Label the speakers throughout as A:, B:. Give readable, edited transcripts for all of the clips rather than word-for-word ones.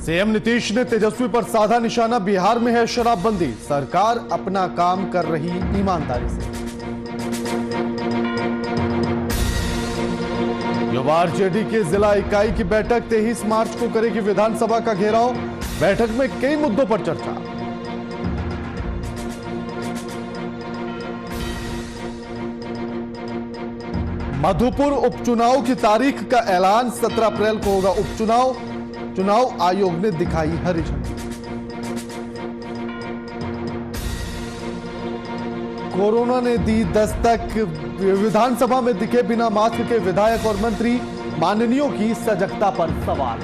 A: CM Nitish ने तेजस्वी पर साधा निशाना। बिहार में है शराबबंदी, सरकार अपना काम कर रही ईमानदारी से। युवा आरजेडी की जिला इकाई की बैठक 23 मार्च को करेगी विधानसभा का घेराव। बैठक में कई मुद्दों पर चर्चा। मधुपुर उपचुनाव की तारीख का ऐलान, 17 अप्रैल को होगा उपचुनाव। चुनाव आयोग ने दिखाई हरी झंडी। कोरोना ने दी दस्तक, विधानसभा में दिखे बिना मास्क के विधायक और मंत्री, माननीयों की सजगता पर सवाल।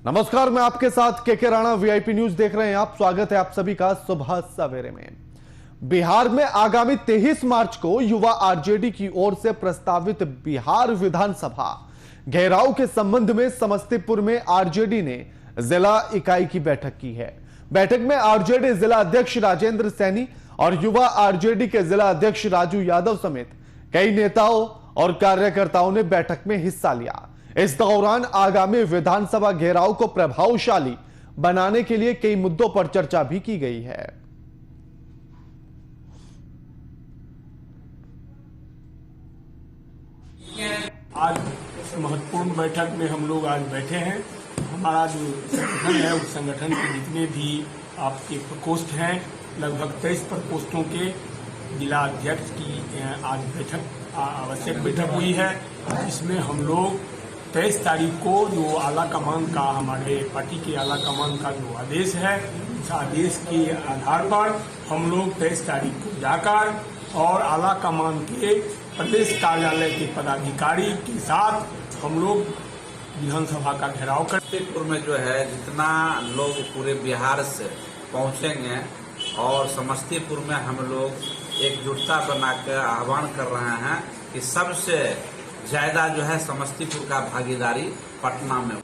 A: नमस्कार, मैं आपके साथ के राणा, वीआईपी न्यूज देख रहे हैं आप। स्वागत है आप सभी का सुबह सवेरे में। बिहार में आगामी 23 मार्च को युवा आरजेडी की ओर से प्रस्तावित बिहार विधानसभा घेराव के संबंध में समस्तीपुर में आरजेडी ने जिला इकाई की बैठक की है। बैठक में आरजेडी जिला अध्यक्ष राजेंद्र सैनी और युवा आरजेडी के जिला अध्यक्ष राजू यादव समेत कई नेताओं और कार्यकर्ताओं ने बैठक में हिस्सा लिया। इस दौरान आगामी विधानसभा घेराव को प्रभावशाली बनाने के लिए कई मुद्दों पर चर्चा भी की गई है।
B: आज इस महत्वपूर्ण बैठक में हम लोग आज बैठे हैं। हमारा जो संगठन है उस संगठन के जितने भी आपके प्रकोष्ठ हैं, लगभग 23 प्रकोष्ठों के जिला अध्यक्ष की आज बैठक आवश्यक बैठक हुई है। इसमें हम लोग 23 तारीख को जो आला कमान का, हमारे पार्टी के आला कमान का जो आदेश है, उस आदेश के आधार पर हम लोग 23 तारीख को जाकर और आला कमान के प्रदेश कार्यालय के पदाधिकारी के साथ हम लोग विधानसभा का घेराव कर।
C: समस्तीपुर में जो है जितना लोग पूरे बिहार से पहुंचेंगे और समस्तीपुर में हम लोग एकजुटता बनाकर आह्वान कर रहे हैं कि सबसे ज्यादा जो है समस्तीपुर का भागीदारी पटना में।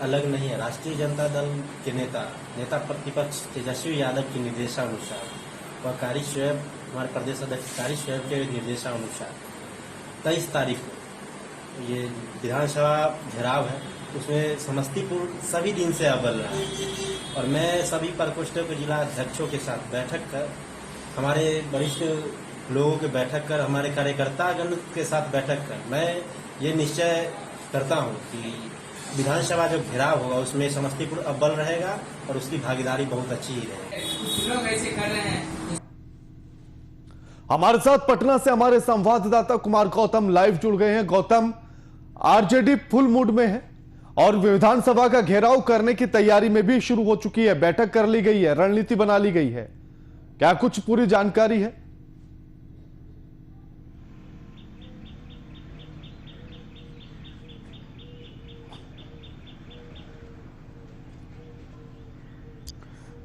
D: अलग नहीं है। राष्ट्रीय जनता दल के नेता प्रतिपक्ष तेजस्वी यादव के निर्देशानुसार व कारी शोएब, हमारे प्रदेश अध्यक्ष कारी शोएब के निर्देशानुसार 23 तारीख को ये विधानसभा घेराव है, उसमें समस्तीपुर सभी दिन से अव्वल रहा है। और मैं सभी प्रकोष्ठों के जिला अध्यक्षों के साथ बैठक कर, हमारे वरिष्ठ लोगों के बैठक कर, हमारे कार्यकर्तागण के साथ बैठक कर मैं ये निश्चय करता हूँ कि विधानसभा जो घेराव होगा उसमें समस्तीपुर अव्वल रहेगा और उसकी भागीदारी बहुत अच्छी ही रहेगी।
A: हमारे साथ पटना से हमारे संवाददाता कुमार गौतम लाइव जुड़ गए हैं। गौतम, आरजेडी फुल मूड में है और विधानसभा का घेराव करने की तैयारी में भी शुरू हो चुकी है। बैठक कर ली गई है, रणनीति बना ली गई है, क्या कुछ पूरी जानकारी है?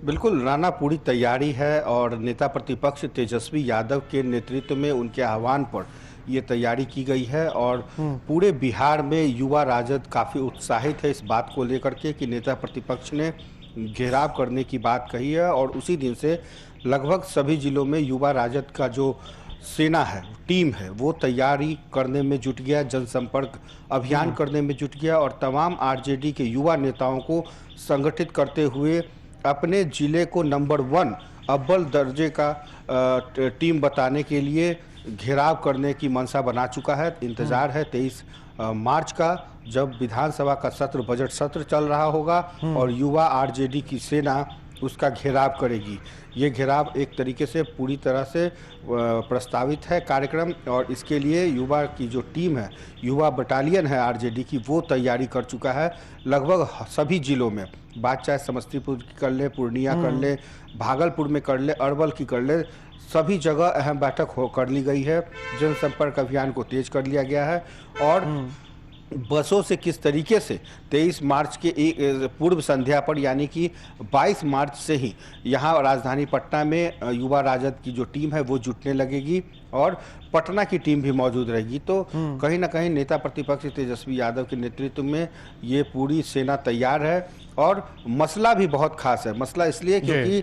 E: बिल्कुल राणा, पूरी तैयारी है और नेता प्रतिपक्ष तेजस्वी यादव के नेतृत्व में उनके आह्वान पर ये तैयारी की गई है। और पूरे बिहार में युवा राजद काफ़ी उत्साहित है इस बात को लेकर के कि नेता प्रतिपक्ष ने घेराव करने की बात कही है। और उसी दिन से लगभग सभी जिलों में युवा राजद का जो सेना है, टीम है, वो तैयारी करने में जुट गया, जनसंपर्क अभियान करने में जुट गया और तमाम आरजेडी के युवा नेताओं को संगठित करते हुए अपने जिले को नंबर 1 अव्वल दर्जे का टीम बताने के लिए घेराव करने की मंशा बना चुका है। इंतजार है 23 मार्च का, जब विधानसभा का सत्र, बजट सत्र चल रहा होगा और युवा आरजेडी की सेना उसका घेराव करेगी। ये घेराव एक तरीके से पूरी तरह से प्रस्तावित है कार्यक्रम और इसके लिए युवा की जो टीम है, युवा बटालियन है आरजेडी की, वो तैयारी कर चुका है। लगभग सभी जिलों में, बात चाहे समस्तीपुर की कर ले, पूर्णिया कर ले, भागलपुर में कर ले, अरवल की कर ले, सभी जगह अहम बैठक कर ली गई है। जनसंपर्क अभियान को तेज कर लिया गया है और बसों से किस तरीके से 23 मार्च के पूर्व संध्या पर यानी कि 22 मार्च से ही यहाँ राजधानी पटना में युवा राजद की जो टीम है वो जुटने लगेगी और पटना की टीम भी मौजूद रहेगी। तो कहीं ना कहीं नेता प्रतिपक्ष तेजस्वी यादव के नेतृत्व में ये पूरी सेना तैयार है और मसला भी बहुत खास है। मसला इसलिए क्योंकि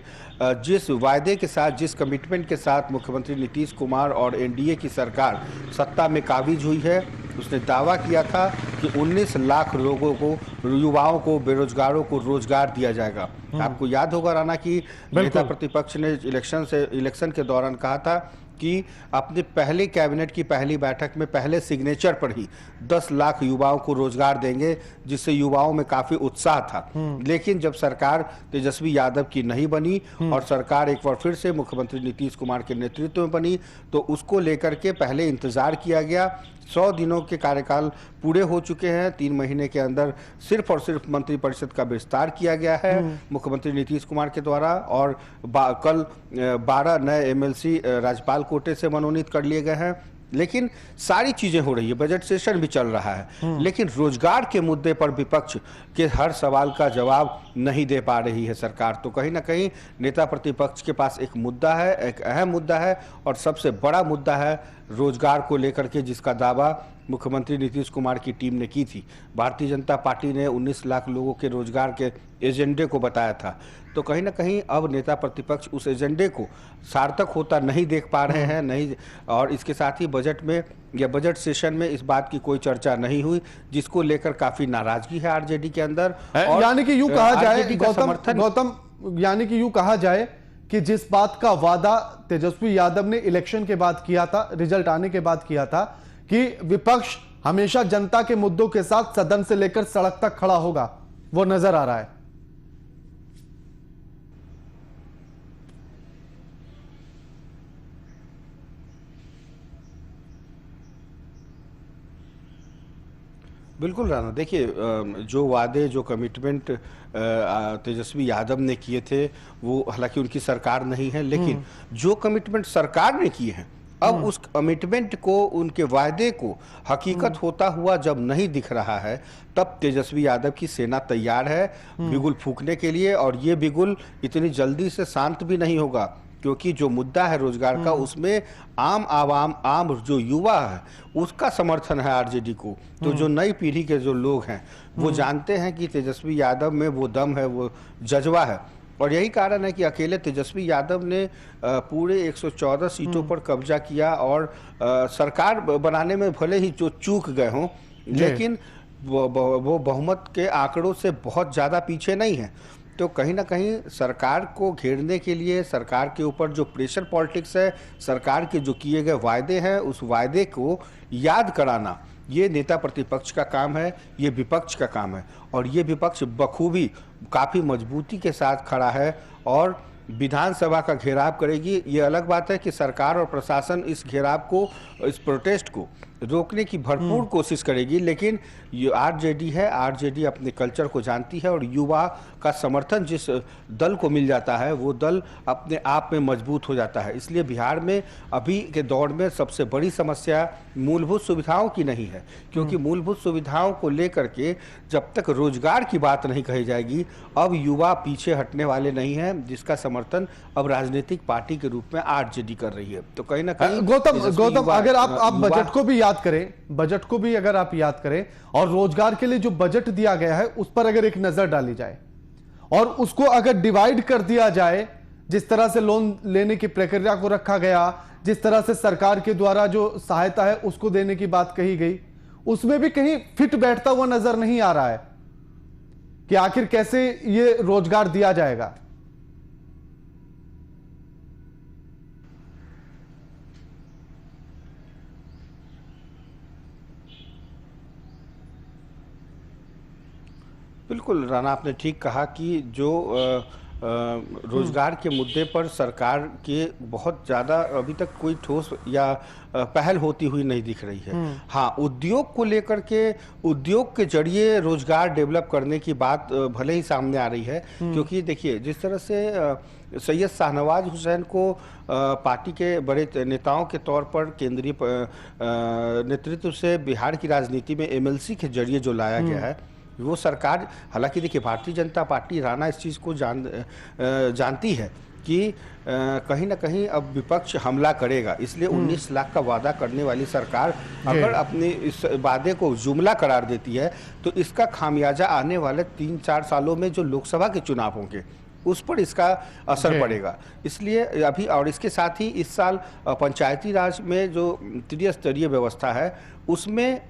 E: जिस वायदे के साथ, जिस कमिटमेंट के साथ मुख्यमंत्री नीतीश कुमार और एनडीए की सरकार सत्ता में काबिज हुई है, उसने दावा किया था कि 19 लाख लोगों को, युवाओं को, बेरोजगारों को रोजगार दिया जाएगा। आपको याद होगा राणा कि नेता प्रतिपक्ष ने इलेक्शन के दौरान कहा था कि अपने पहले कैबिनेट की पहली बैठक में पहले सिग्नेचर पर ही 10 लाख युवाओं को रोजगार देंगे, जिससे युवाओं में काफी उत्साह था। लेकिन जब सरकार तेजस्वी यादव की नहीं बनी और सरकार एक बार फिर से मुख्यमंत्री नीतीश कुमार के नेतृत्व में बनी, तो उसको लेकर के पहले इंतजार किया गया। 100 दिनों के कार्यकाल पूरे हो चुके हैं। 3 महीने के अंदर सिर्फ और सिर्फ मंत्रिपरिषद का विस्तार किया गया है मुख्यमंत्री नीतीश कुमार के द्वारा, और कल 12 नए एमएलसी राज्यपाल कोटे से मनोनीत कर लिए गए हैं। लेकिन सारी चीजें हो रही है, बजट सेशन भी चल रहा है, लेकिन रोजगार के मुद्दे पर विपक्ष के हर सवाल का जवाब नहीं दे पा रही है सरकार। तो कहीं ना कहीं नेता प्रतिपक्ष के पास एक मुद्दा है, एक अहम मुद्दा है, और सबसे बड़ा मुद्दा है रोजगार को लेकर के, जिसका दावा मुख्यमंत्री नीतीश कुमार की टीम ने की थी। भारतीय जनता पार्टी ने 19 लाख लोगों के रोजगार के एजेंडे को बताया था। तो कहीं ना कहीं अब नेता प्रतिपक्ष उस एजेंडे को सार्थक होता नहीं देख पा रहे हैं, नहीं। और इसके साथ ही बजट में या बजट सेशन में इस बात की कोई चर्चा नहीं हुई, जिसको लेकर काफी नाराजगी है आरजेडी के अंदर। और
A: यानी कि यूं कहा जाए
E: गौतम,
A: यानी कि यूं कहा जाए कि जिस बात का वादा तेजस्वी यादव ने इलेक्शन के बाद किया था, रिजल्ट आने के बाद किया था कि विपक्ष हमेशा जनता के मुद्दों के साथ सदन से लेकर सड़क तक खड़ा होगा, वो नजर आ रहा है।
E: बिल्कुल राणा, देखिए जो वादे, जो कमिटमेंट तेजस्वी यादव ने किए थे, वो हालांकि उनकी सरकार नहीं है, लेकिन जो कमिटमेंट सरकार ने किए हैं, अब उस कमिटमेंट को, उनके वायदे को हकीकत होता हुआ जब नहीं दिख रहा है, तब तेजस्वी यादव की सेना तैयार है बिगुल फूंकने के लिए। और ये बिगुल इतनी जल्दी से शांत भी नहीं होगा, क्योंकि जो मुद्दा है रोजगार का, उसमें आम आवाम, आम जो युवा है, उसका समर्थन है आरजेडी को। तो जो नई पीढ़ी के जो लोग हैं, वो जानते हैं कि तेजस्वी यादव में वो दम है, वो जज्बा है। और यही कारण है कि अकेले तेजस्वी यादव ने पूरे 114 सीटों पर कब्जा किया, और सरकार बनाने में भले ही जो चूक गए हों, लेकिन वो बहुमत के आंकड़ों से बहुत ज़्यादा पीछे नहीं है। तो कहीं ना कहीं सरकार को घेरने के लिए, सरकार के ऊपर जो प्रेशर पॉलिटिक्स है, सरकार के जो किए गए वायदे हैं, उस वायदे को याद कराना, ये नेता प्रतिपक्ष का काम है, ये विपक्ष का काम है। और ये विपक्ष बखूबी, काफ़ी मजबूती के साथ खड़ा है और विधानसभा का घेराव करेगी। ये अलग बात है कि सरकार और प्रशासन इस घेराव को, इस प्रोटेस्ट को रोकने की भरपूर कोशिश करेगी, लेकिन ये आरजेडी है, आरजेडी अपने कल्चर को जानती है, और युवा का समर्थन जिस दल को मिल जाता है, वो दल अपने आप में मजबूत हो जाता है। इसलिए बिहार में अभी के दौर में सबसे बड़ी समस्या मूलभूत सुविधाओं की नहीं है, क्योंकि मूलभूत सुविधाओं को लेकर के जब तक रोजगार की बात नहीं कही जाएगी, अब युवा पीछे हटने वाले नहीं हैं, जिसका समर्थन अब राजनीतिक पार्टी के रूप में आरजेडी कर रही है। तो कहीं ना कहीं
A: गौतम, अगर आप बजट को भी याद करें, बजट को भी अगर आप याद करें, और रोजगार के लिए जो बजट दिया गया है उस पर अगर एक नजर डाली जाए, और उसको अगर डिवाइड कर दिया जाए, जिस तरह से लोन लेने की प्रक्रिया को रखा गया, जिस तरह से सरकार के द्वारा जो सहायता है उसको देने की बात कही गई, उसमें भी कहीं फिट बैठता हुआ नजर नहीं आ रहा है कि आखिर कैसे ये रोजगार दिया जाएगा।
E: बिल्कुल राणा, आपने ठीक कहा कि जो रोजगार के मुद्दे पर सरकार के बहुत ज़्यादा अभी तक कोई ठोस या पहल होती हुई नहीं दिख रही है। हाँ, उद्योग को लेकर के, उद्योग के जरिए रोजगार डेवलप करने की बात भले ही सामने आ रही है, क्योंकि देखिए जिस तरह से सैयद शाहनवाज हुसैन को पार्टी के बड़े नेताओं के तौर पर केंद्रीय नेतृत्व से बिहार की राजनीति में एमएलसी के जरिए जो लाया गया है, वो सरकार, हालांकि देखिए भारतीय जनता पार्टी, राणा, इस चीज़ को जानती है कि कहीं ना कहीं अब विपक्ष हमला करेगा, इसलिए 19 लाख का वादा करने वाली सरकार अगर अपने इस वादे को जुमला करार देती है तो इसका खामियाजा आने वाले 3-4 सालों में जो लोकसभा के चुनाव होंगे उस पर इसका असर पड़ेगा। इसलिए अभी और इसके साथ ही इस साल पंचायती राज में जो त्रिस्तरीय व्यवस्था है उसमें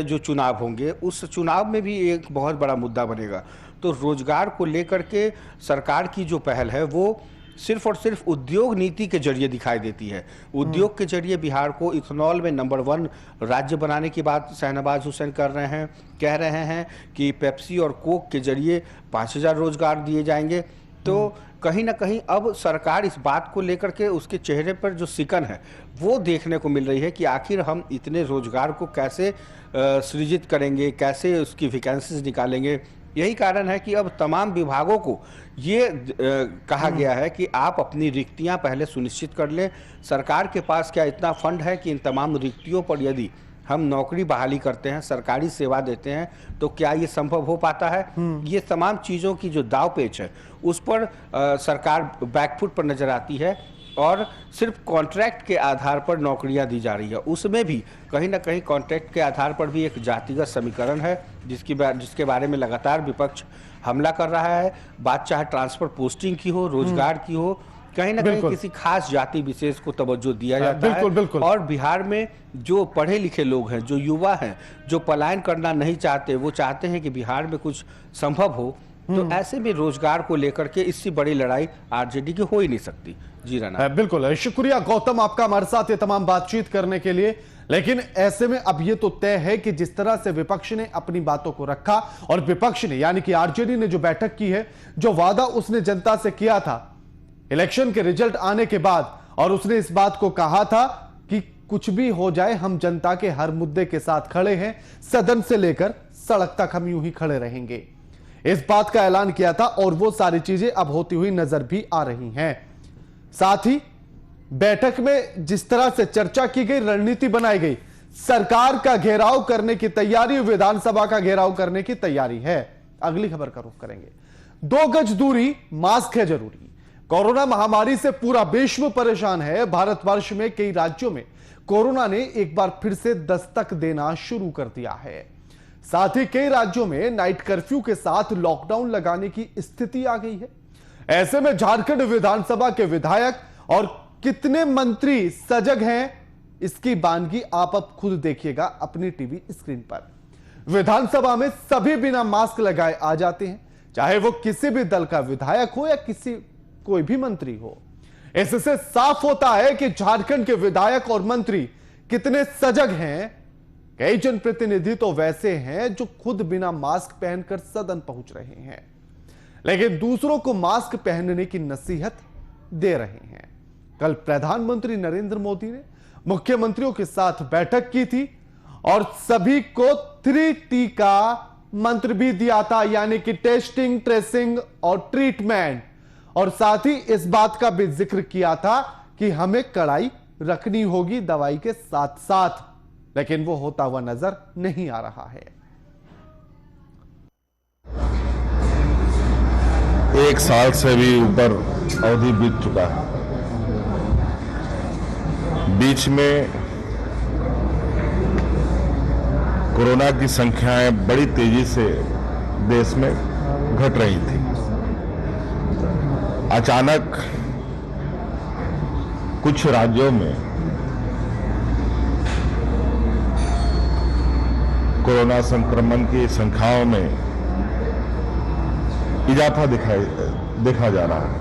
E: जो चुनाव होंगे उस चुनाव में भी एक बहुत बड़ा मुद्दा बनेगा। तो रोजगार को लेकर के सरकार की जो पहल है वो सिर्फ और सिर्फ उद्योग नीति के जरिए दिखाई देती है। उद्योग के जरिए बिहार को इथेनॉल में नंबर 1 राज्य बनाने की बात शहनवाज हुसैन कर रहे हैं, कह रहे हैं कि पेप्सी और कोक के जरिए 5000 रोजगार दिए जाएंगे। तो कहीं ना कहीं अब सरकार इस बात को लेकर के उसके चेहरे पर जो सिकन है वो देखने को मिल रही है कि आखिर हम इतने रोजगार को कैसे सृजित करेंगे, कैसे उसकी वैकेंसीज निकालेंगे। यही कारण है कि अब तमाम विभागों को ये कहा गया है कि आप अपनी रिक्तियां पहले सुनिश्चित कर लें। सरकार के पास क्या इतना फंड है कि इन तमाम रिक्तियों पर यदि हम नौकरी बहाली करते हैं, सरकारी सेवा देते हैं, तो क्या ये संभव हो पाता है? ये तमाम चीज़ों की जो दाव पेच है उस पर सरकार बैकफुट पर नजर आती है और सिर्फ कॉन्ट्रैक्ट के आधार पर नौकरियां दी जा रही है। उसमें भी कहीं ना कहीं कॉन्ट्रैक्ट के आधार पर भी एक जातिगत समीकरण है जिसके बारे में लगातार विपक्ष हमला कर रहा है। बात चाहे ट्रांसफर पोस्टिंग की हो, रोजगार की हो, कहीं ना कहीं किसी खास जाति विशेष को तवज्जो दिया जाता है।
A: बिल्कुल।
E: और बिहार में जो पढ़े लिखे लोग हैं, जो युवा हैं, जो पलायन करना नहीं चाहते, वो चाहते हैं कि बिहार में कुछ संभव हो, तो ऐसे में रोजगार को लेकर के इससे बड़ी लड़ाई आरजेडी की हो ही नहीं सकती। जी राणा।
A: बिल्कुल, शुक्रिया गौतम आपका हमारे साथ ये तमाम बातचीत करने के लिए। लेकिन ऐसे में अब ये तो तय है कि जिस तरह से विपक्ष ने अपनी बातों को रखा और विपक्ष ने यानी कि आरजेडी ने जो बैठक की है, जो वादा उसने जनता से किया था इलेक्शन के रिजल्ट आने के बाद, और उसने इस बात को कहा था कि कुछ भी हो जाए हम जनता के हर मुद्दे के साथ खड़े हैं, सदन से लेकर सड़क तक हम यूं ही खड़े रहेंगे, इस बात का ऐलान किया था। और वो सारी चीजें अब होती हुई नजर भी आ रही हैं। साथ ही बैठक में जिस तरह से चर्चा की गई, रणनीति बनाई गई, सरकार का घेराव करने की तैयारी, विधानसभा का घेराव करने की तैयारी है। अगली खबर का रुख करेंगे। 2 गज दूरी, मास्क है जरूरी। कोरोना महामारी से पूरा विश्व परेशान है। भारतवर्ष में कई राज्यों में कोरोना ने एक बार फिर से दस्तक देना शुरू कर दिया है। साथ ही कई राज्यों में नाइट कर्फ्यू के साथ लॉकडाउन लगाने की स्थिति आ गई है। ऐसे में झारखंड विधानसभा के विधायक और कितने मंत्री सजग हैं, इसकी बानगी आप अब खुद देखिएगा अपनी टीवी स्क्रीन पर। विधानसभा में सभी बिना मास्क लगाए आ जाते हैं, चाहे वो किसी भी दल का विधायक हो या कोई भी मंत्री हो। इससे साफ होता है कि झारखंड के विधायक और मंत्री कितने सजग हैं। कई जनप्रतिनिधि तो वैसे हैं जो खुद बिना मास्क पहनकर सदन पहुंच रहे हैं, लेकिन दूसरों को मास्क पहनने की नसीहत दे रहे हैं। कल प्रधानमंत्री नरेंद्र मोदी ने मुख्यमंत्रियों के साथ बैठक की थी और सभी को 3T का मंत्र भी दिया था, यानी कि टेस्टिंग, ट्रेसिंग और ट्रीटमेंट। और साथ ही इस बात का भी जिक्र किया था कि हमें कड़ाई रखनी होगी दवाई के साथ साथ, लेकिन वो होता हुआ नजर नहीं आ रहा है।
F: 1 साल से भी ऊपर अवधि बीत चुका है। बीच में कोरोना की संख्याएं बड़ी तेजी से देश में घट रही थी। अचानक कुछ राज्यों में कोरोना संक्रमण की संख्याओं में इजाफा देखा जा रहा है।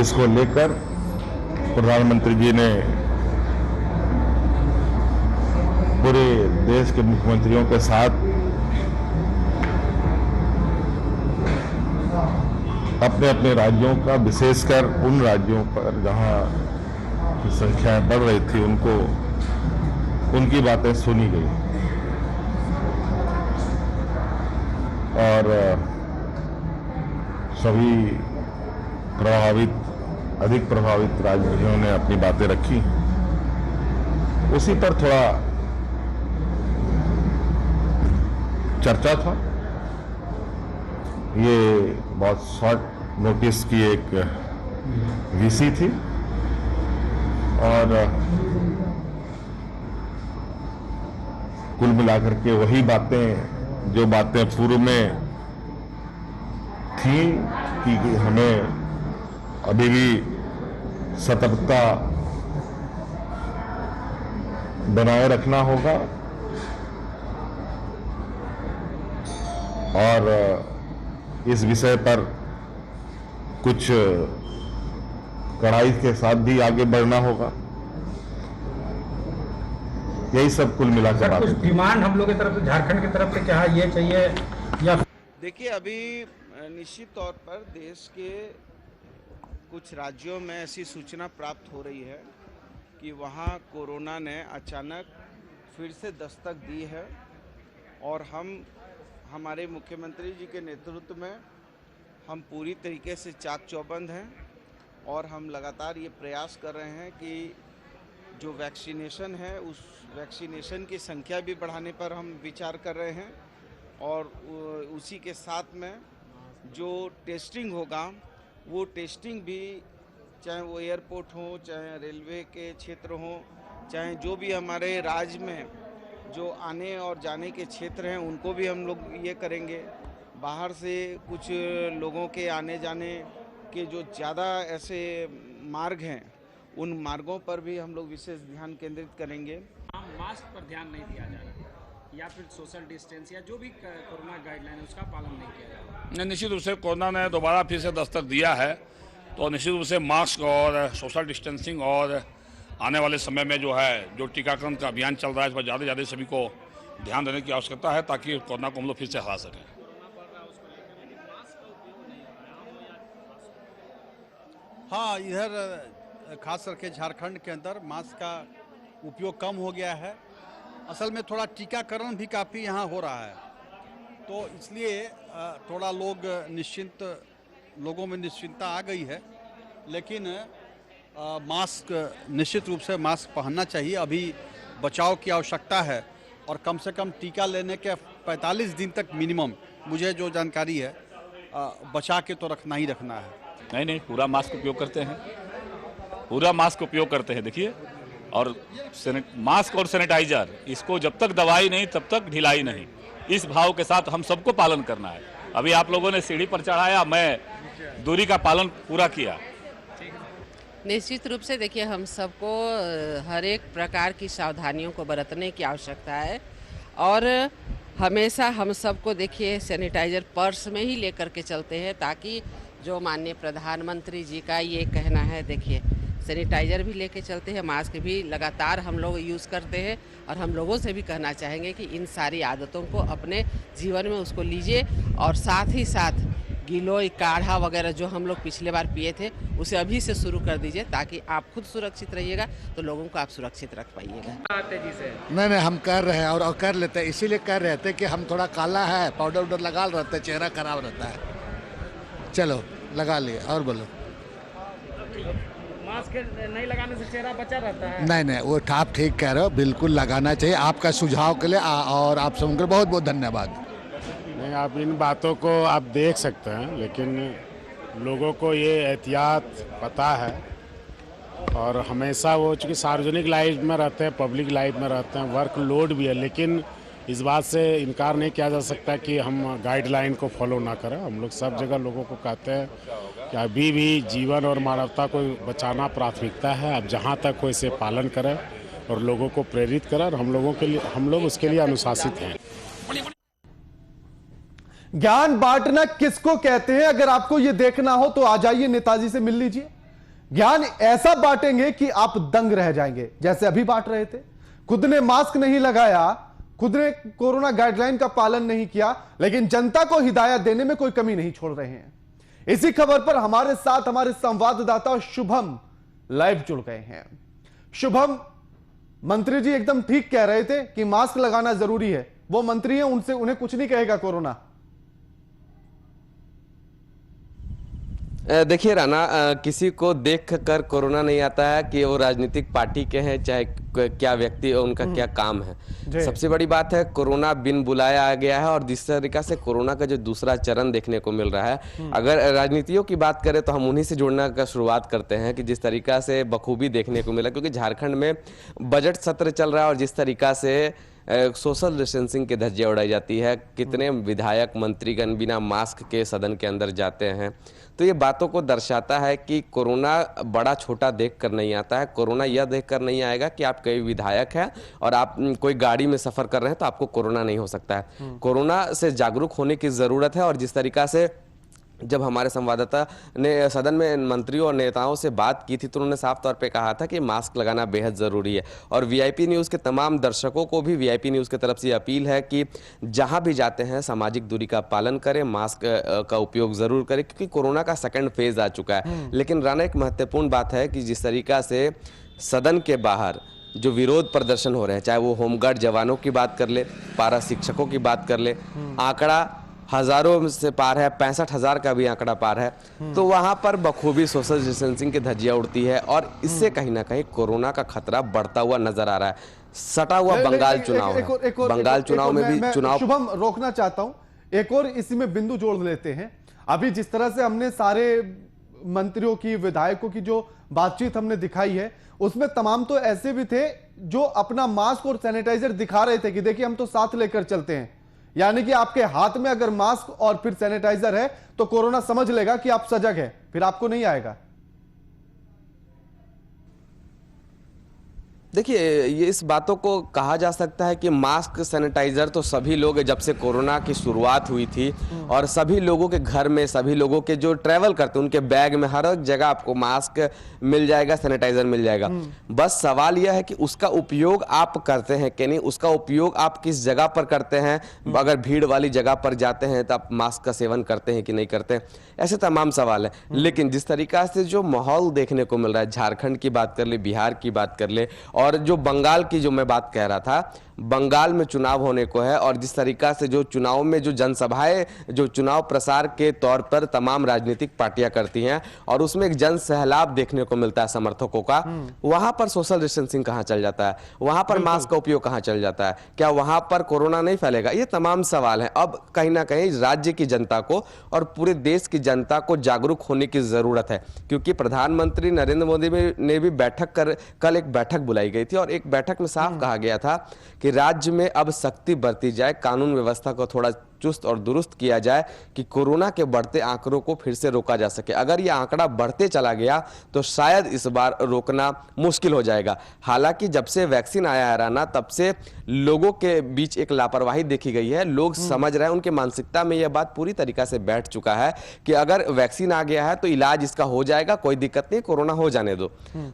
F: इसको लेकर प्रधानमंत्री जी ने पूरे देश के मुख्यमंत्रियों के साथ अपने अपने राज्यों का, विशेषकर उन राज्यों पर जहां की संख्याएं बढ़ रही थी, उनकी बातें सुनी गई और सभी अधिक प्रभावित राज्यों ने अपनी बातें रखी। उसी पर थोड़ा चर्चा था। ये बहुत शॉर्ट नोटिस की एक वीसी थी और कुल मिलाकर के वही बातें जो बातें पूर्व में थी कि हमें अभी भी सतर्कता बनाए रखना होगा और इस विषय पर कुछ कड़ाई के साथ भी आगे बढ़ना होगा। यही सब कुल मिलाकर
G: कुछ डिमांड हम लोग की तरफ से, झारखंड की तरफ से क्या ये चाहिए या
E: देखिए, अभी निश्चित तौर पर देश के कुछ राज्यों में ऐसी सूचना प्राप्त हो रही है कि वहाँ कोरोना ने अचानक फिर से दस्तक दी है और हमारे मुख्यमंत्री जी के नेतृत्व में हम पूरी तरीके से चाक चौबंद हैं और हम लगातार ये प्रयास कर रहे हैं कि जो वैक्सीनेशन है उस वैक्सीनेशन की संख्या भी बढ़ाने पर हम विचार कर रहे हैं और उसी के साथ में जो टेस्टिंग होगा वो टेस्टिंग भी, चाहे वो एयरपोर्ट हो, चाहे रेलवे के क्षेत्र हो, चाहे जो भी हमारे राज्य में जो आने और जाने के क्षेत्र हैं उनको भी हम लोग ये करेंगे। बाहर से कुछ लोगों के आने जाने के जो ज़्यादा ऐसे मार्ग हैं उन मार्गों पर भी हम लोग विशेष ध्यान केंद्रित करेंगे।
H: मास्क पर ध्यान नहीं दिया जा रहा या फिर सोशल डिस्टेंस या जो भी कोरोना गाइडलाइन है उसका पालन नहीं किया जा रहा।
B: निश्चित रूप से कोरोना ने दोबारा फिर से दस्तक दिया है, तो निश्चित रूप से मास्क और सोशल डिस्टेंसिंग और आने वाले समय में जो है जो टीकाकरण का अभियान चल रहा है इस पर ज़्यादा से ज़्यादा सभी को ध्यान देने की आवश्यकता है ताकि कोरोना को हम लोग फिर से हरा सकें।
I: हाँ, इधर खास करके झारखंड के अंदर मास्क का उपयोग कम हो गया है। असल में थोड़ा टीकाकरण भी काफ़ी यहाँ हो रहा है, तो इसलिए थोड़ा लोगों में निश्चिंतता आ गई है। लेकिन मास्क, निश्चित रूप से मास्क पहनना चाहिए। अभी बचाव की आवश्यकता है और कम से कम टीका लेने के 45 दिन तक मिनिमम, मुझे जो जानकारी है, बचा के तो रखना ही रखना है।
J: नहीं, पूरा मास्क उपयोग करते हैं, पूरा मास्क उपयोग करते हैं। देखिए, और मास्क और सैनिटाइजर, इसको जब तक दवाई नहीं तब तक ढिलाई नहीं, इस भाव के साथ हम सबको पालन करना है। अभी आप लोगों ने सीढ़ी पर चढ़ाया, मैं दूरी का पालन पूरा किया।
K: निश्चित रूप से देखिए, हम सबको हर एक प्रकार की सावधानियों को बरतने की आवश्यकता है और हमेशा हम सबको देखिए सैनिटाइजर पर्स में ही लेकर के चलते हैं, ताकि जो माननीय प्रधानमंत्री जी का ये कहना है, देखिए सैनिटाइजर भी लेके चलते हैं, मास्क भी लगातार हम लोग यूज़ करते हैं और हम लोगों से भी कहना चाहेंगे कि इन सारी आदतों को अपने जीवन में उसको लीजिए और साथ ही साथ गिलोय, काढ़ा वगैरह जो हम लोग पिछले बार पिए थे उसे अभी से शुरू कर दीजिए, ताकि आप खुद सुरक्षित रहिएगा तो लोगों को आप सुरक्षित रख पाइएगा।
H: तेजी से
L: नहीं, हम कर रहे हैं और कर लेते हैं, इसीलिए कर रहे थे कि हम थोड़ा काला है, पाउडर उडर लगा रहते हैं, चेहरा खराब रहता है। चलो लगा लिए। और बोलो।
H: मास्क नहीं लगाने से चेहरा बचा रहता है?
L: नहीं, वो आप ठीक कह रहे हो, बिल्कुल लगाना चाहिए। आपका सुझाव के लिए और आप सबको बहुत बहुत धन्यवाद।
M: नहीं, आप इन बातों को आप देख सकते हैं, लेकिन लोगों को ये एहतियात पता है और हमेशा वो चूँकि सार्वजनिक लाइफ में रहते हैं, पब्लिक लाइफ में रहते हैं, वर्क लोड भी है, लेकिन इस बात से इनकार नहीं किया जा सकता कि हम गाइडलाइन को फॉलो ना करें। हम लोग सब जगह लोगों को कहते हैं कि अभी भी जीवन और मानवता को बचाना प्राथमिकता है। अब जहाँ तक हो इसे पालन करें और लोगों को प्रेरित करें और हम लोग उसके लिए अनुशासित हैं।
A: ज्ञान बांटना किसको कहते हैं? अगर आपको यह देखना हो तो आ जाइए, नेताजी से मिल लीजिए। ज्ञान ऐसा बांटेंगे कि आप दंग रह जाएंगे, जैसे अभी बांट रहे थे। खुद ने मास्क नहीं लगाया, खुद ने कोरोना गाइडलाइन का पालन नहीं किया, लेकिन जनता को हिदायत देने में कोई कमी नहीं छोड़ रहे हैं। इसी खबर पर हमारे साथ हमारे संवाददाता शुभम लाइव जुड़ गए हैं। शुभम, मंत्री जी एकदम ठीक कह रहे थे कि मास्क लगाना जरूरी है। वो मंत्री हैं, उन्हें कुछ नहीं कहेगा कोरोना।
N: देखिए राणा, किसी को देख कर कोरोना नहीं आता है कि वो राजनीतिक पार्टी के हैं चाहे क्या व्यक्ति उनका क्या काम है। सबसे बड़ी बात है कोरोना बिन बुलाया आ गया है और जिस तरीका से कोरोना का जो दूसरा चरण देखने को मिल रहा है, अगर राजनीतियों की बात करें तो हम उन्हीं से जुड़ने का शुरुआत करते हैं कि जिस तरीका से बखूबी देखने को मिला, क्योंकि झारखंड में बजट सत्र चल रहा है और जिस तरीका से सोशल डिस्टेंसिंग की धज्जियां उड़ाई जाती है, कितने विधायक मंत्रीगण बिना मास्क के सदन के अंदर जाते हैं, तो ये बातों को दर्शाता है कि कोरोना बड़ा छोटा देखकर नहीं आता है। कोरोना यह देखकर नहीं आएगा कि आप कोई विधायक हैं और आप कोई गाड़ी में सफर कर रहे हैं तो आपको कोरोना नहीं हो सकता है। कोरोना से जागरूक होने की जरूरत है और जिस तरीका से जब हमारे संवाददाता ने सदन में मंत्रियों और नेताओं से बात की थी तो उन्होंने साफ तौर पे कहा था कि मास्क लगाना बेहद ज़रूरी है। और वीआईपी न्यूज़ के तमाम दर्शकों को भी वीआईपी न्यूज़ की तरफ से अपील है कि जहां भी जाते हैं सामाजिक दूरी का पालन करें, मास्क का उपयोग ज़रूर करें, क्योंकि कोरोना का सेकेंड फेज़ आ चुका है। लेकिन राणा, एक महत्वपूर्ण बात है कि जिस तरीका से सदन के बाहर जो विरोध प्रदर्शन हो रहे हैं, चाहे वो होमगार्ड जवानों की बात कर ले, पारा शिक्षकों की बात कर ले, आंकड़ा हजारों से पार है, 65,000 का भी आंकड़ा पार है, तो वहां पर बखूबी सोशल डिस्टेंसिंग की धज्जियां उड़ती है और इससे कहीं ना कहीं कोरोना का खतरा बढ़ता हुआ नजर आ रहा है। सटा हुआ बंगाल चुनाव है, बंगाल चुनाव में भी चुनाव
A: शुभम रोकना चाहता हूं, एक और इसी में बिंदु जोड़ लेते हैं। अभी जिस तरह से हमने सारे मंत्रियों की, विधायकों की जो बातचीत हमने दिखाई है, उसमें तमाम तो ऐसे भी थे जो अपना मास्क और सैनिटाइजर दिखा रहे थे कि देखिए हम तो साथ लेकर चलते हैं। यानी कि आपके हाथ में अगर मास्क और फिर सैनिटाइजर है तो कोरोना समझ लेगा कि आप सजग है, फिर आपको नहीं आएगा।
N: देखिए, ये इस बातों को कहा जा सकता है कि मास्क सैनिटाइजर तो सभी लोग, जब से कोरोना की शुरुआत हुई थी और सभी लोगों के घर में, सभी लोगों के जो ट्रैवल करते हैं उनके बैग में हर एक जगह आपको मास्क मिल जाएगा, सैनिटाइजर मिल जाएगा। बस सवाल यह है कि उसका उपयोग आप करते हैं कि नहीं, उसका उपयोग आप किस जगह पर करते हैं। अगर भीड़ वाली जगह पर जाते हैं तो आप मास्क का सेवन करते हैं कि नहीं करते, ऐसे तमाम सवाल है। लेकिन जिस तरीका से जो माहौल देखने को मिल रहा है, झारखंड की बात कर ले, बिहार की बात कर ले और जो बंगाल की जो मैं बात कह रहा था, बंगाल में चुनाव होने को है और जिस तरीका से जो चुनाव में जो जनसभाएं, जो चुनाव प्रसार के तौर पर तमाम राजनीतिक पार्टियां करती हैं और उसमें एक जन सहलाब देखने को मिलता है समर्थकों का, वहां पर सोशल डिस्टेंसिंग कहां चल जाता है, वहां पर मास्क का उपयोग कहां चल जाता है, क्या वहां पर कोरोना नहीं फैलेगा? ये तमाम सवाल हैं। अब कहीं ना कहीं राज्य की जनता को और पूरे देश की जनता को जागरूक होने की जरूरत है, क्योंकि प्रधानमंत्री नरेंद्र मोदी ने भी कल एक बैठक बुलाई गई थी और एक बैठक में साफ कहा गया था कि राज्य में अब सख्ती बरती जाए, कानून व्यवस्था को थोड़ा चुस्त और दुरुस्त किया जाए कि कोरोना के बढ़ते आंकड़ों को फिर से रोका जा सके। अगर यह आंकड़ा बढ़ते चला गया तो शायद इस बार रोकना मुश्किल हो जाएगा। हालांकि जब से वैक्सीन आया है राना, तब से लोगों के बीच एक लापरवाही देखी गई है। लोग समझ रहे हैं, उनके मानसिकता में यह बात पूरी तरीके से बैठ चुका है कि अगर वैक्सीन आ गया है तो इलाज इसका हो जाएगा, कोई दिक्कत नहीं, कोरोना हो जाने दो।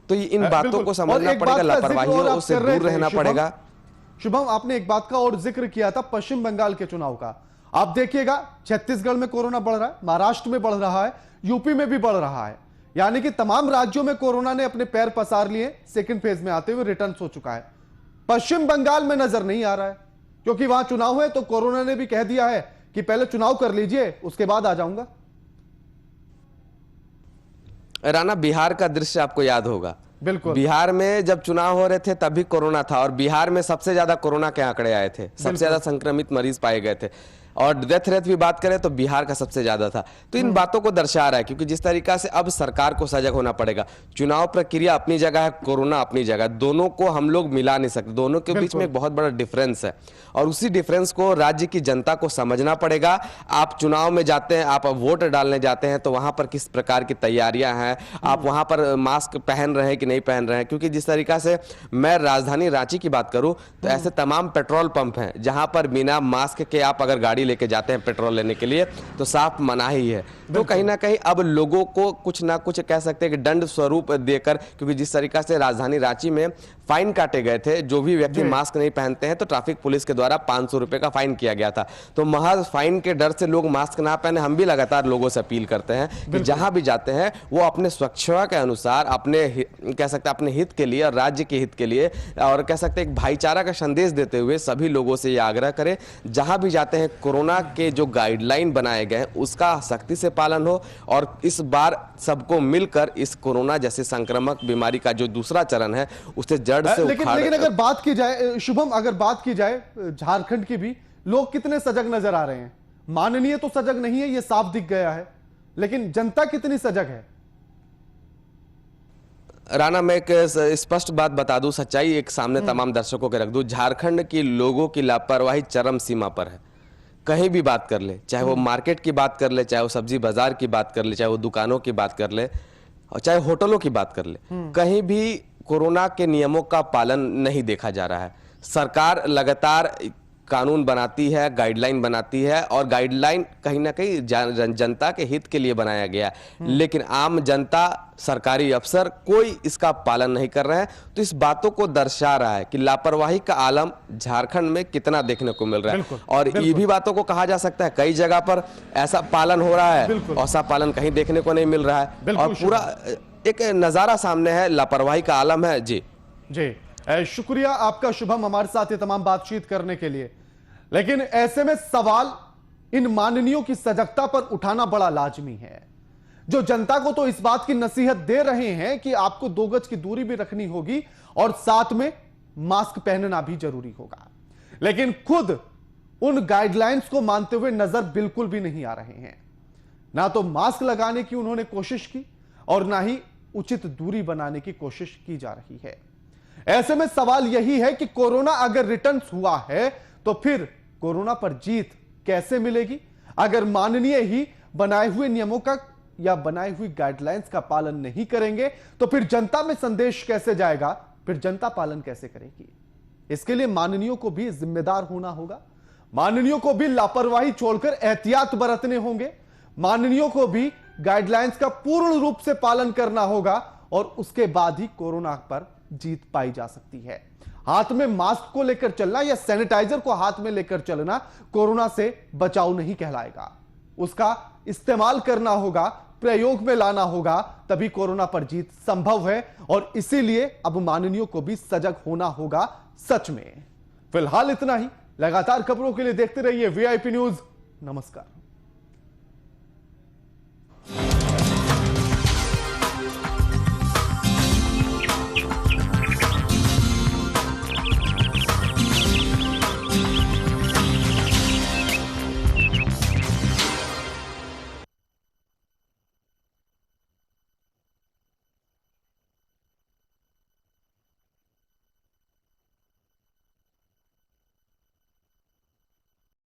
N: तो इन बातों को समझना पड़ेगा, लापरवाही से दूर रहना पड़ेगा।
A: शुभम, आपने एक बात का और जिक्र किया था पश्चिम बंगाल के चुनाव का। आप देखिएगा, छत्तीसगढ़ में कोरोना बढ़ रहा है, महाराष्ट्र में बढ़ रहा है, यूपी में भी बढ़ रहा है। यानी कि तमाम राज्यों में कोरोना ने अपने पैर पसार लिए, सेकंड फेज में आते हुए रिटर्न हो चुका है। पश्चिम बंगाल में नजर नहीं आ रहा है क्योंकि वहां चुनाव है, तो कोरोना ने भी कह दिया है कि पहले चुनाव कर लीजिए, उसके बाद आ जाऊंगा।
N: राना, बिहार का दृश्य आपको याद होगा।
A: बिल्कुल,
N: बिहार में जब चुनाव हो रहे थे तभी कोरोना था और बिहार में सबसे ज्यादा कोरोना के आंकड़े आए थे, सबसे ज्यादा संक्रमित मरीज पाए गए थे और डेथ रेट भी बात करें तो बिहार का सबसे ज्यादा था। तो इन बातों को दर्शा रहा है, क्योंकि जिस तरीका से अब सरकार को सजग होना पड़ेगा। चुनाव प्रक्रिया अपनी जगह है, कोरोना अपनी जगह, दोनों को हम लोग मिला नहीं सकते, दोनों के बीच में एक बहुत बड़ा डिफरेंस है और उसी डिफरेंस को राज्य की जनता को समझना पड़ेगा। आप चुनाव में जाते हैं, आप वोट डालने जाते हैं तो वहां पर किस प्रकार की तैयारियां हैं, आप वहां पर मास्क पहन रहे हैं कि नहीं पहन रहे हैं। क्योंकि जिस तरीका से मैं राजधानी रांची की बात करूं तो ऐसे तमाम पेट्रोल पंप हैं जहां पर बिना मास्क के आप अगर गाड़ी लेके जाते हैं पेट्रोल लेने के लिए तो साफ मना ही है। तो कहीं ना कहीं अब लोगों को कुछ ना कुछ कह सकते हैं कि दंड स्वरूप देकर, क्योंकि जिस तरीका से राजधानी रांची में फाइन काटे गए थे। जो भी व्यक्ति मास्क नहीं पहनते हैं तो ट्रैफिक पुलिस के द्वारा 500 रुपए का फाइन किया गया था। तो महज फाइन के डर से लोग मास्क ना पहने। हम भी लगातार लोगों से अपील करते हैं कि जहां भी जाते हैं वो अपने स्वच्छता के अनुसार, अपने कह सकते हैं अपने हित के लिए और राज्य के हित के लिए, और कह सकते हैं एक भाईचारा का संदेश देते हुए सभी लोगों से ये आग्रह करें, जहां भी जाते हैं कोरोना के जो गाइडलाइन बनाए गए हैं उसका सख्ती से पालन हो, और इस बार सबको मिलकर इस कोरोना जैसे संक्रामक बीमारी का जो दूसरा चरण है उसे जड़ से
A: लेकिन अगर बात की जाए शुभम, अगर बात की जाए झारखंड की भी, लोग कितने सजग नजर आ रहे हैं? माननीय तो सजग नहीं है, ये साफ दिख गया है, लेकिन जनता कितनी सजग है?
N: राणा, मैं एक स्पष्ट बात बता दूं, सच्चाई एक सामने तमाम दर्शकों के रख दूं। झारखंड की लोगों की लापरवाही चरम सीमा पर है। कहीं भी बात कर ले, चाहे वो मार्केट की बात कर ले, चाहे वो सब्जी बाजार की बात कर ले, चाहे वो दुकानों की बात कर ले, और चाहे होटलों की बात कर ले, कहीं भी कोरोना के नियमों का पालन नहीं देखा जा रहा है। सरकार लगातार कानून बनाती है, गाइडलाइन बनाती है, और गाइडलाइन कहीं ना कहीं जनता के हित के लिए बनाया गया है, लेकिन आम जनता, सरकारी अफसर कोई इसका पालन नहीं कर रहे हैं। तो इस बातों को दर्शा रहा है कि लापरवाही का आलम झारखंड में कितना देखने को मिल रहा है। और ये भी बातों को कहा जा सकता है कई जगह पर ऐसा पालन हो रहा है, ऐसा पालन कहीं देखने को नहीं मिल रहा है, और पूरा एक नजारा सामने है, लापरवाही का आलम है। जी
A: शुक्रिया आपका शुभम, हमारे साथ ये तमाम बातचीत करने के लिए। लेकिन ऐसे में सवाल इन माननीयों की सजगता पर उठाना बड़ा लाजमी है, जो जनता को तो इस बात की नसीहत दे रहे हैं कि आपको 2 गज की दूरी भी रखनी होगी और साथ में मास्क पहनना भी जरूरी होगा, लेकिन खुद उन गाइडलाइंस को मानते हुए नजर बिल्कुल भी नहीं आ रहे हैं। ना तो मास्क लगाने की उन्होंने कोशिश की और ना ही उचित दूरी बनाने की कोशिश की जा रही है। ऐसे में सवाल यही है कि कोरोना अगर रिटर्न हुआ है तो फिर कोरोना पर जीत कैसे मिलेगी? अगर माननीय ही बनाए हुए नियमों का या बनाई हुई गाइडलाइंस का पालन नहीं करेंगे तो फिर जनता में संदेश कैसे जाएगा? फिर जनता पालन कैसे करेगी? इसके लिए माननीयों को भी जिम्मेदार होना होगा। माननीयों को भी लापरवाही छोड़कर एहतियात बरतने होंगे। माननीयों को भी गाइडलाइंस का पूर्ण रूप से पालन करना होगा और उसके बाद ही कोरोना पर जीत पाई जा सकती है। हाथ में मास्क को लेकर चलना या सैनिटाइजर को हाथ में लेकर चलना कोरोना से बचाव नहीं कहलाएगा। उसका इस्तेमाल करना होगा, प्रयोग में लाना होगा, तभी कोरोना पर जीत संभव है। और इसीलिए अब माननीयों को भी सजग होना होगा सच में। फिलहाल इतना ही। लगातार खबरों के लिए देखते रहिए VIP न्यूज। नमस्कार।